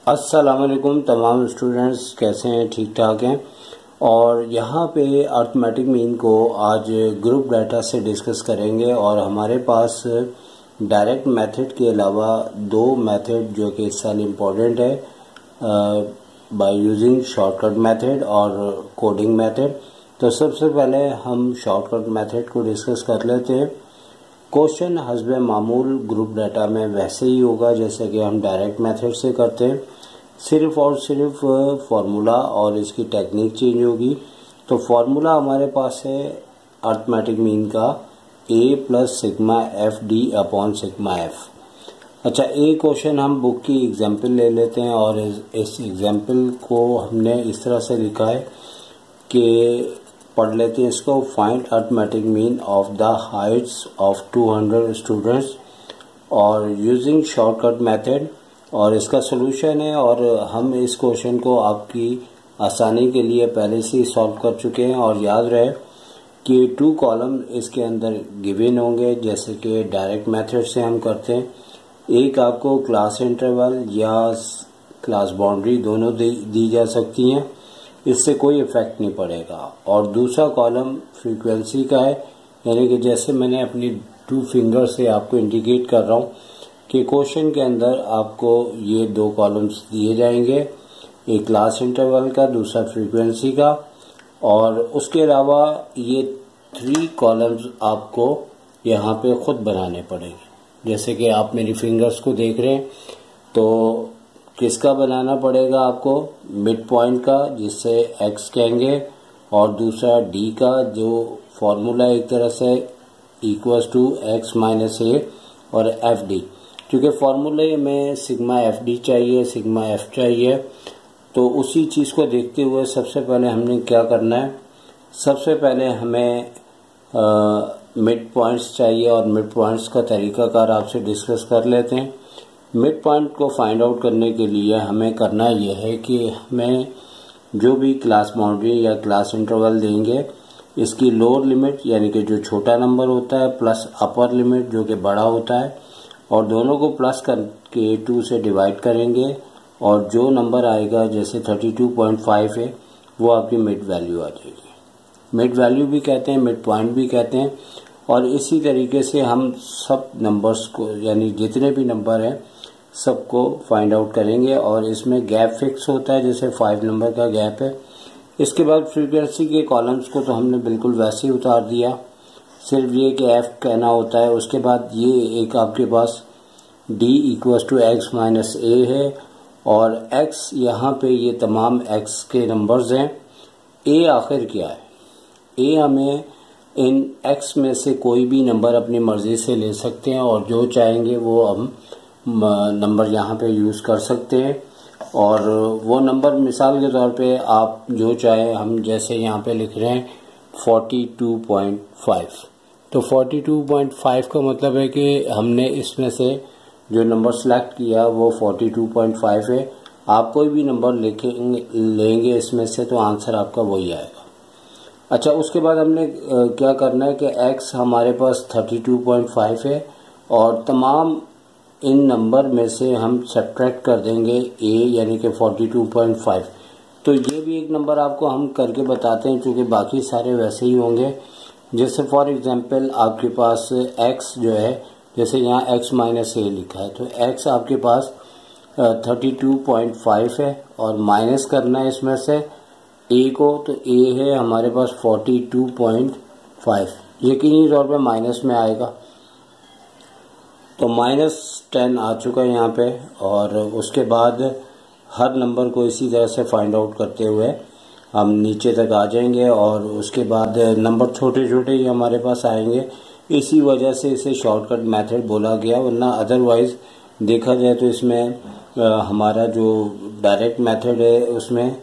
अस्सलामुअलैकुम तमाम स्टूडेंट्स, कैसे हैं? ठीक ठाक हैं। और यहाँ पे अर्थमेटिक मीन को आज ग्रुप डाटा से डिस्कस करेंगे। और हमारे पास डायरेक्ट मेथड के अलावा दो मेथड जो कि इस साल इम्पोर्टेंट है, बाय यूजिंग शॉर्टकट मेथड और कोडिंग मेथड। तो सबसे पहले हम शॉर्टकट मेथड को डिस्कस कर लेते हैं। क्वेश्चन हस्बे मामूल ग्रुप डाटा में वैसे ही होगा जैसे कि हम डायरेक्ट मेथड से करते हैं, सिर्फ और सिर्फ फार्मूला और इसकी टेक्निक चेंज होगी। तो फार्मूला हमारे पास है अर्थमेटिक मीन का a plus sigma F D upon sigma F. अच्छा, एक क्वेश्चन हम बुक की एग्जाम्पल ले लेते हैं और इस एग्जाम्पल को हमने इस तरह से लिखा है कि पढ़ लेते हैं इसको। Find arithmetic mean of the Heights of 200 students और यूजिंग शॉर्टकट मेथड, और इसका सॉल्यूशन है। और हम इस क्वेश्चन को आपकी आसानी के लिए पहले से ही सॉल्व कर चुके हैं। और याद रहे कि 2 कॉलम इसके अंदर गिवन होंगे जैसे कि डायरेक्ट मेथड से हम करते हैं। एक आपको क्लास इंटरवल या क्लास बाउंड्री दोनों दी जा सकती हैं, इससे कोई इफेक्ट नहीं पड़ेगा। और दूसरा कॉलम फ्रीक्वेंसी का है, यानी कि जैसे मैंने अपनी 2 फिंगर से आपको इंडिकेट कर रहा हूँ कि क्वेश्चन के अंदर आपको ये 2 कॉलम्स दिए जाएंगे, एक क्लास इंटरवल का, दूसरा फ्रीक्वेंसी का। और उसके अलावा ये 3 कॉलम्स आपको यहाँ पे खुद बनाने पड़ेंगे। जैसे कि आप मेरी फिंगर्स को देख रहे हैं, तो किसका बनाना पड़ेगा आपको? मिड पॉइंट का, जिससे x कहेंगे, और दूसरा d का, जो फॉर्मूला एक तरह से इक्वल्स टू x माइनस ए और एफ डी। क्योंकि फॉर्मूले में सिग्मा एफ डी चाहिए, सिग्मा एफ चाहिए, तो उसी चीज़ को देखते हुए सबसे पहले हमने क्या करना है, सबसे पहले हमें मिड पॉइंट्स चाहिए। और मिड पॉइंट्स का तरीकाकार आपसे डिस्कस कर लेते हैं। मिड पॉइंट को फाइंड आउट करने के लिए हमें करना यह है कि हमें जो भी क्लास बाउंड्री या क्लास इंटरवल देंगे, इसकी लोअर लिमिट यानी कि जो छोटा नंबर होता है प्लस अपर लिमिट जो कि बड़ा होता है, और दोनों को प्लस करके 2 से डिवाइड करेंगे। और जो नंबर आएगा, जैसे 32.5 है, वो आपकी मिड वैल्यू आ जाएगी। मिड वैल्यू भी कहते हैं, मिड पॉइंट भी कहते हैं। और इसी तरीके से हम सब नंबर्स को, यानी जितने भी नंबर हैं, सबको फाइंड आउट करेंगे। और इसमें गैप फिक्स होता है, जैसे 5 नंबर का गैप है। इसके बाद फ्रीक्वेंसी के कॉलम्स को तो हमने बिल्कुल वैसे ही उतार दिया, सिर्फ ये कि एफ कहना होता है। उसके बाद ये एक आपके पास d equals to x minus a है, और x यहाँ पे ये तमाम x के नंबर्स हैं। a आखिर क्या है? a हमें इन x में से कोई भी नंबर अपनी मर्जी से ले सकते हैं, और जो चाहेंगे वो हम नंबर यहाँ पे यूज़ कर सकते हैं। और वो नंबर मिसाल के तौर पे आप जो चाहे, हम जैसे यहाँ पे लिख रहे हैं 42.5, तो 42.5 का मतलब है कि हमने इसमें से जो नंबर सेलेक्ट किया वो 42.5 है। आप कोई भी नंबर लेंगे इसमें से, तो आंसर आपका वही आएगा। अच्छा, उसके बाद हमने क्या करना है कि x हमारे पास 32.5 है, और तमाम इन नंबर में से हम सब्ट्रैक्ट कर देंगे a, यानी कि 42.5। तो ये भी एक नंबर आपको हम करके बताते हैं, क्योंकि बाकी सारे वैसे ही होंगे। जैसे फॉर एग्जांपल आपके पास x जो है, जैसे यहाँ x माइनस ए लिखा है, तो x आपके पास 32.5 है, और माइनस करना है इसमें से a को, तो a है हमारे पास 42.5, यकीनी तौर पे माइनस में आएगा। तो -10 आ चुका है यहाँ पे। और उसके बाद हर नंबर को इसी तरह से फाइंड आउट करते हुए हम नीचे तक आ जाएंगे, और उसके बाद नंबर छोटे छोटे ही हमारे पास आएंगे। इसी वजह से इसे शॉर्टकट मेथड बोला गया, वरना अदरवाइज देखा जाए तो इसमें हमारा जो डायरेक्ट मेथड है उसमें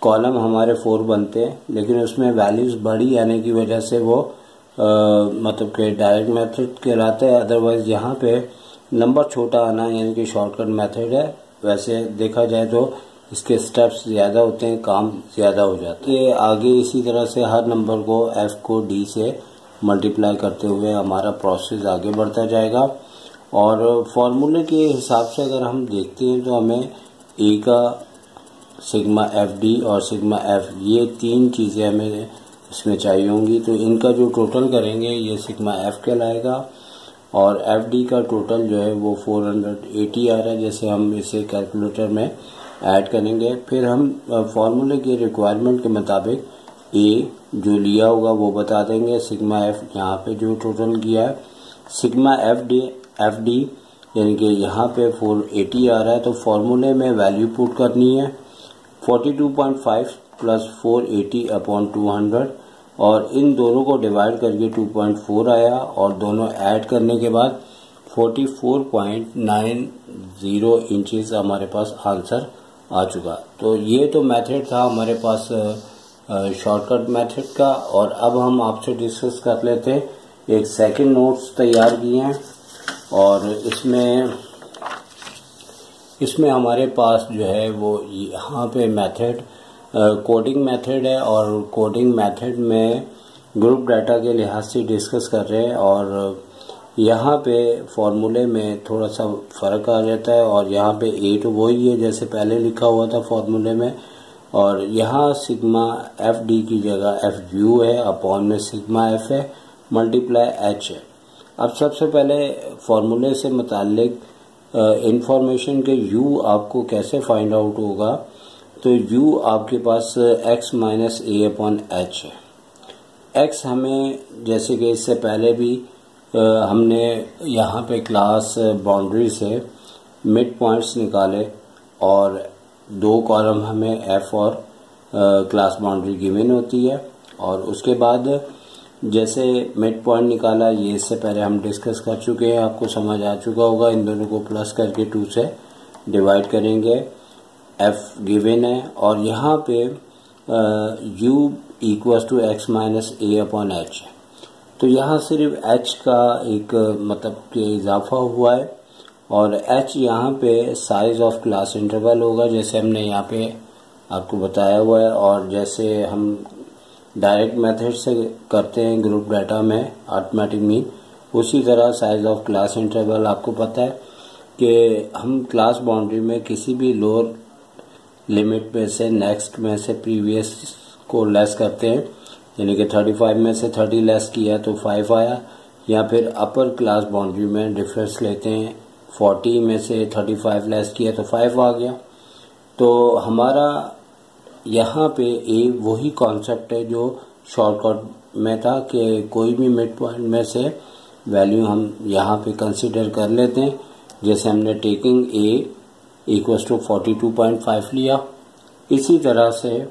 कॉलम हमारे 4 बनते हैं, लेकिन उसमें वैल्यूज़ बड़ी आने की वजह से वो मतलब कि डायरेक्ट मेथड कहलाता है। अदरवाइज यहाँ पे नंबर छोटा आना यानी कि शॉर्टकट मेथड है। वैसे देखा जाए तो इसके स्टेप्स ज़्यादा होते हैं, काम ज़्यादा हो जाते हैं। आगे इसी तरह से हर नंबर को f को d से मल्टीप्लाई करते हुए हमारा प्रोसेस आगे बढ़ता जाएगा। और फार्मूले के हिसाब से अगर हम देखते हैं तो हमें ए का सिग्मा एफ डी और सिग्मा एफ, ये तीन चीज़ें हमें इसमें चाहिए होंगी। तो इनका जो टोटल करेंगे ये सिग्मा एफ कहलाएगा और एफ डी का टोटल जो है वो 480 आ रहा है। जैसे हम इसे कैलकुलेटर में ऐड करेंगे, फिर हम फॉर्मूले के रिक्वायरमेंट के मुताबिक ए जो लिया होगा वो बता देंगे। सिग्मा एफ यहाँ पे जो टोटल किया है, सिग्मा एफ डी यानी कि यहाँ पे 480 आ रहा है, तो फॉर्मूले में वैल्यू पुट करनी है 42.5 प्लस 480 अपॉन 200 और इन दोनों को डिवाइड करके 2.4 आया और दोनों ऐड करने के बाद 44.90 इंचेस हमारे पास आंसर आ चुका। तो ये तो मेथड था हमारे पास शॉर्टकट मेथड का। और अब हम आपसे डिस्कस कर लेते हैं, एक सेकंड नोट्स तैयार किए हैं और इसमें हमारे पास जो है वो यहाँ पे मेथड कोडिंग मेथड है और कोडिंग मेथड में ग्रुप डाटा के लिहाज से डिस्कस कर रहे हैं और यहाँ पे फॉर्मूले में थोड़ा सा फ़र्क आ जाता है और यहाँ पे ए तो वही है जैसे पहले लिखा हुआ था फॉर्मूले में, और यहाँ सिग्मा एफ डी की जगह एफ यू है, अपॉन में सिग्मा एफ है, मल्टीप्लाई एच है। अब सबसे पहले फॉर्मूले से मुताल्लिक इंफॉर्मेशन के u आपको कैसे फाइंड आउट होगा, तो u आपके पास x minus A upon H है। x हमें जैसे कि इससे पहले भी हमने यहाँ पे क्लास बाउंड्री से मिड पॉइंट्स निकाले और दो कॉलम हमें f और क्लास बाउंड्री गिवन होती है और उसके बाद जैसे मिड पॉइंट निकाला, ये इससे पहले हम डिस्कस कर चुके हैं, आपको समझ आ चुका होगा। इन दोनों को प्लस करके 2 से डिवाइड करेंगे, f गिवन है और यहाँ पे u equals to x minus A upon H है। तो यहाँ सिर्फ h का एक मतलब कि इजाफा हुआ है और h यहाँ पे साइज ऑफ क्लास इंटरवल होगा जैसे हमने यहाँ पे आपको बताया हुआ है। और जैसे हम डायरेक्ट मेथड से करते हैं ग्रुप डाटा में अरिथमेटिक मीन, उसी तरह साइज ऑफ क्लास इंटरवल आपको पता है कि हम क्लास बाउंड्री में किसी भी लोअर लिमिट में से नेक्स्ट में से प्रीवियस को लेस करते हैं, यानी कि 35 में से 30 लेस किया तो 5 आया, या फिर अपर क्लास बाउंड्री में डिफरेंस लेते हैं, 40 में से 35 लेस किया तो 5 आ गया। तो हमारा यहाँ पे ए वही कॉन्सेप्ट है जो शॉर्टकट में था कि कोई भी मिड पॉइंट में से वैल्यू हम यहाँ पे कंसीडर कर लेते हैं। जैसे हमने टेकिंग ए इक्वल्स टू 42.5 लिया, इसी तरह से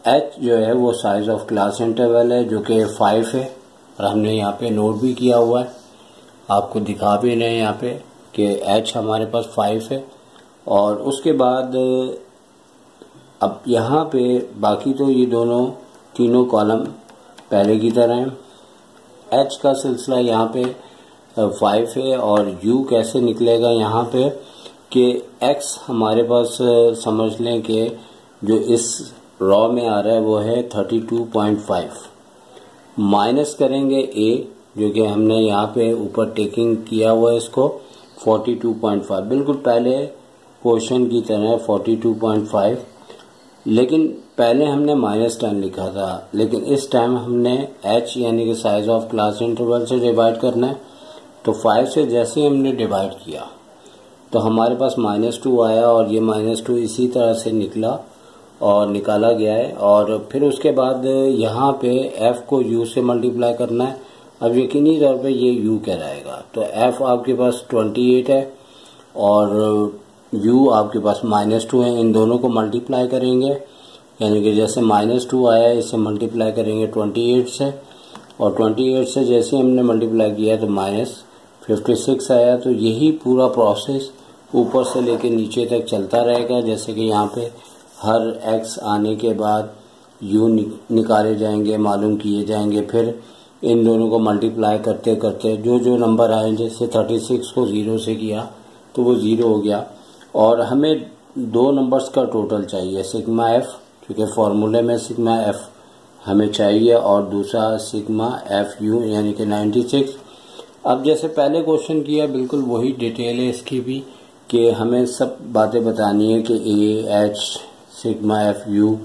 एच जो है वो साइज ऑफ क्लास इंटरवल है जो कि 5 है और हमने यहाँ पे नोट भी किया हुआ है, आपको दिखा भी रहे हैं यहाँ पे कि एच हमारे पास 5 है। और उसके बाद अब यहाँ पे बाकी तो ये तीनों कॉलम पहले की तरह हैं। एच का सिलसिला यहाँ पे 5 है और u कैसे निकलेगा यहाँ पे कि x हमारे पास समझ लें कि जो इस रॉ में आ रहा है वो है 32.5, माइनस करेंगे a जो कि हमने यहाँ पे ऊपर टेकिंग किया हुआ है इसको 42.5, बिल्कुल पहले क्वेश्चन की तरह 42.5, लेकिन पहले हमने -10 लिखा था, लेकिन इस टाइम हमने h यानी कि साइज ऑफ क्लास इंटरवल से डिवाइड करना है। तो 5 से जैसे हमने डिवाइड किया तो हमारे पास -2 आया और ये -2 इसी तरह से निकला और निकाला गया है। और फिर उसके बाद यहाँ पे f को u से मल्टीप्लाई करना है। अब यकीनी तौर पे ये u कहलाएगा। तो f आपके पास 28 है और u आपके पास -2 है, इन दोनों को मल्टीप्लाई करेंगे, यानी कि जैसे -2 आया इसे मल्टीप्लाई करेंगे 28 से और 28 से जैसे हमने मल्टीप्लाई किया तो -56 आया। तो यही पूरा प्रोसेस ऊपर से लेके नीचे तक चलता रहेगा। जैसे कि यहाँ पे हर x आने के बाद u निकाले जाएंगे, मालूम किए जाएंगे, फिर इन दोनों को मल्टीप्लाई करते करते जो नंबर आए, जैसे 36 को 0 से किया तो वो 0 हो गया। और हमें दो नंबर्स का टोटल चाहिए, सिग्मा एफ, क्योंकि फॉर्मूले में सिग्मा एफ हमें चाहिए, और दूसरा सिग्मा एफ यू यानी कि 96। अब जैसे पहले क्वेश्चन किया बिल्कुल वही डिटेल है इसकी भी कि हमें सब बातें बतानी है कि A H sigma F you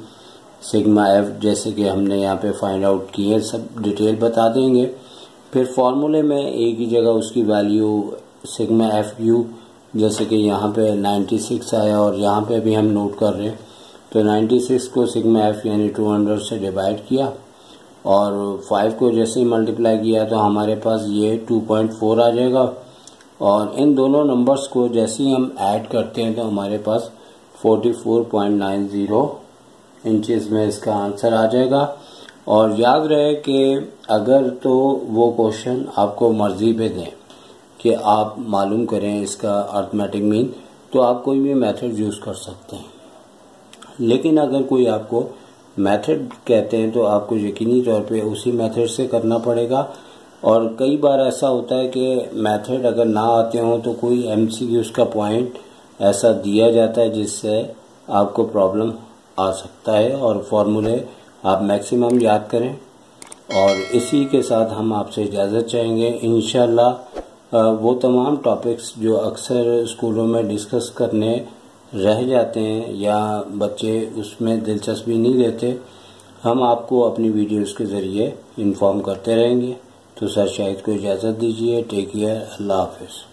sigma F जैसे कि हमने यहाँ पे फाइंड आउट की है, सब डिटेल बता देंगे। फिर फॉर्मूले में एक ही जगह उसकी वैल्यू सिग्मा एफ यू जैसे कि यहाँ पे 96 आया और यहाँ पे भी हम नोट कर रहे हैं, तो 96 को सिग्मा एफ यानी 200 से डिवाइड किया और 5 को जैसे ही मल्टीप्लाई किया तो हमारे पास ये 2.4 आ जाएगा। और इन दोनों नंबर्स को जैसे ही हम ऐड करते हैं तो हमारे पास 44.90 इंचेस में इसका आंसर आ जाएगा। और याद रहे कि अगर तो वो क्वेश्चन आपको मर्जी पे दें कि आप मालूम करें इसका अर्थमेटिक मीन, तो आप कोई भी मेथड यूज़ कर सकते हैं। लेकिन अगर कोई आपको मेथड कहते हैं तो आपको यकीनी तौर पे उसी मेथड से करना पड़ेगा। और कई बार ऐसा होता है कि मेथड अगर ना आते हों तो कोई एमसीक्यूज का पॉइंट ऐसा दिया जाता है जिससे आपको प्रॉब्लम आ सकता है। और फॉर्मूले आप मैक्सिमम याद करें। और इसी के साथ हम आपसे इजाज़त चाहेंगे। इंशाल्लाह वो तमाम टॉपिक्स जो अक्सर स्कूलों में डिस्कस करने रह जाते हैं या बच्चे उसमें दिलचस्पी नहीं लेते, हम आपको अपनी वीडियोस के ज़रिए इन्फॉर्म करते रहेंगे। तो सर शाहिद को इजाज़त दीजिए। Take care. अल्लाह हाफिज़।